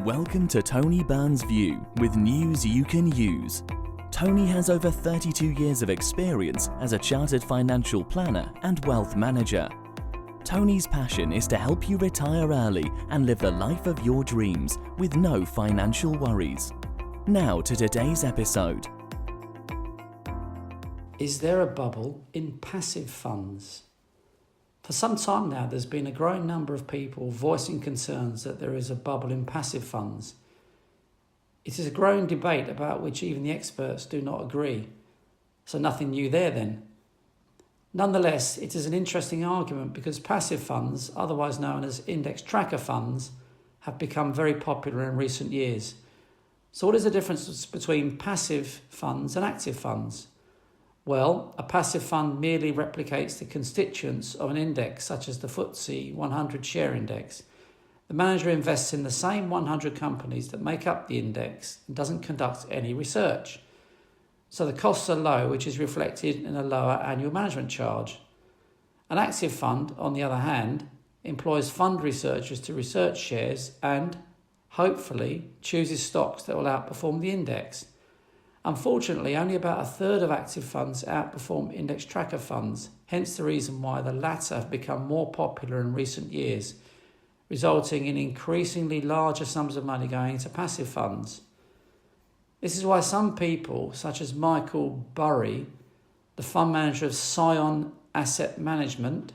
Welcome to Tony Byrne's View with news you can use. Tony has over 32 years of experience as a chartered financial planner and wealth manager. Tony's passion is to help you retire early and live the life of your dreams with no financial worries. Now to today's episode. Is there a bubble in passive funds? For some time now, there's been a growing number of people voicing concerns that there is a bubble in passive funds. It is a growing debate about which even the experts do not agree. So nothing new there then. Nonetheless, it is an interesting argument because passive funds, otherwise known as index tracker funds, have become very popular in recent years. So what is the difference between passive funds and active funds? Well, a passive fund merely replicates the constituents of an index, such as the FTSE 100 share index. The manager invests in the same 100 companies that make up the index and doesn't conduct any research. So the costs are low, which is reflected in a lower annual management charge. An active fund, on the other hand, employs fund researchers to research shares and, hopefully, chooses stocks that will outperform the index. Unfortunately, only about a third of active funds outperform index tracker funds, hence the reason why the latter have become more popular in recent years, resulting in increasingly larger sums of money going into passive funds. This is why some people, such as Michael Byrne, the fund manager of Scion Asset Management,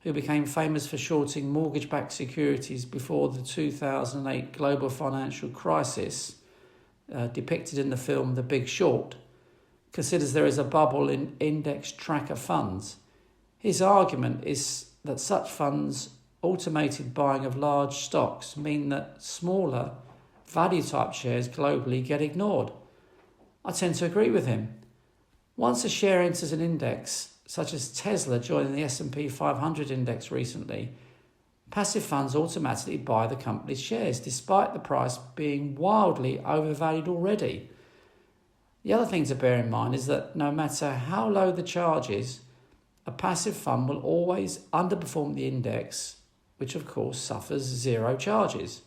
who became famous for shorting mortgage-backed securities before the 2008 global financial crisis, depicted in the film The Big Short, considers there is a bubble in index tracker funds. His argument is that such funds' automated buying of large stocks mean that smaller value-type shares globally get ignored. I tend to agree with him. Once a share enters an index, such as Tesla joining the S&P 500 index recently, passive funds automatically buy the company's shares, despite the price being wildly overvalued already. The other thing to bear in mind is that no matter how low the charge is, a passive fund will always underperform the index, which of course suffers zero charges.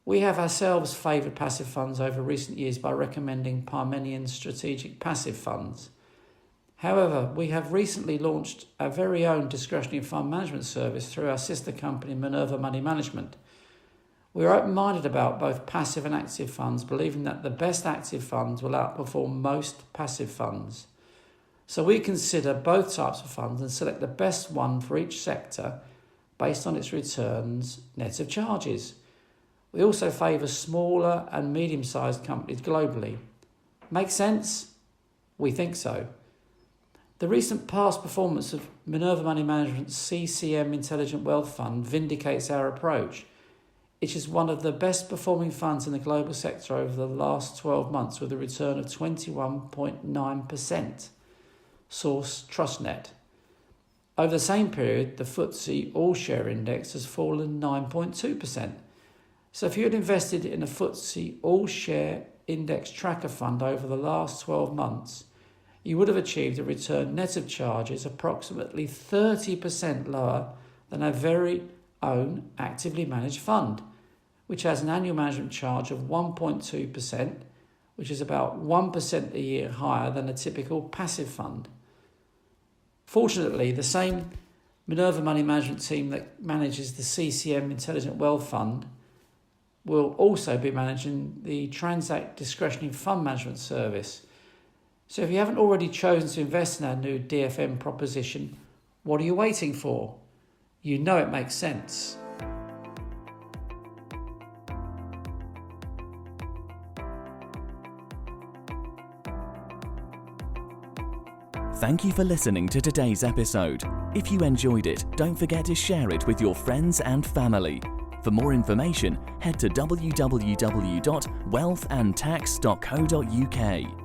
We have ourselves favoured passive funds over recent years by recommending Parmenion strategic passive funds. However, we have recently launched our very own discretionary fund management service through our sister company, Minerva Money Management. We are open-minded about both passive and active funds, believing that the best active funds will outperform most passive funds. So we consider both types of funds and select the best one for each sector based on its returns net of charges. We also favour smaller and medium-sized companies globally. Make sense? We think so. The recent past performance of Minerva Money Management's CCM Intelligent Wealth Fund vindicates our approach. It is one of the best performing funds in the global sector over the last 12 months with a return of 21.9%. Source TrustNet. Over the same period, the FTSE All-Share Index has fallen 9.2%. So if you had invested in a FTSE All-Share Index Tracker Fund over the last 12 months, you would have achieved a return net of charges approximately 30% lower than our very own actively managed fund, which has an annual management charge of 1.2%, which is about 1% a year higher than a typical passive fund. Fortunately, the same Minerva Money Management team that manages the CCM Intelligent Wealth Fund will also be managing the Transact Discretionary Fund Management Service. So if you haven't already chosen to invest in our new DFM proposition, what are you waiting for? You know it makes sense. Thank you for listening to today's episode. If you enjoyed it, don't forget to share it with your friends and family. For more information, head to www.wealthandtax.co.uk.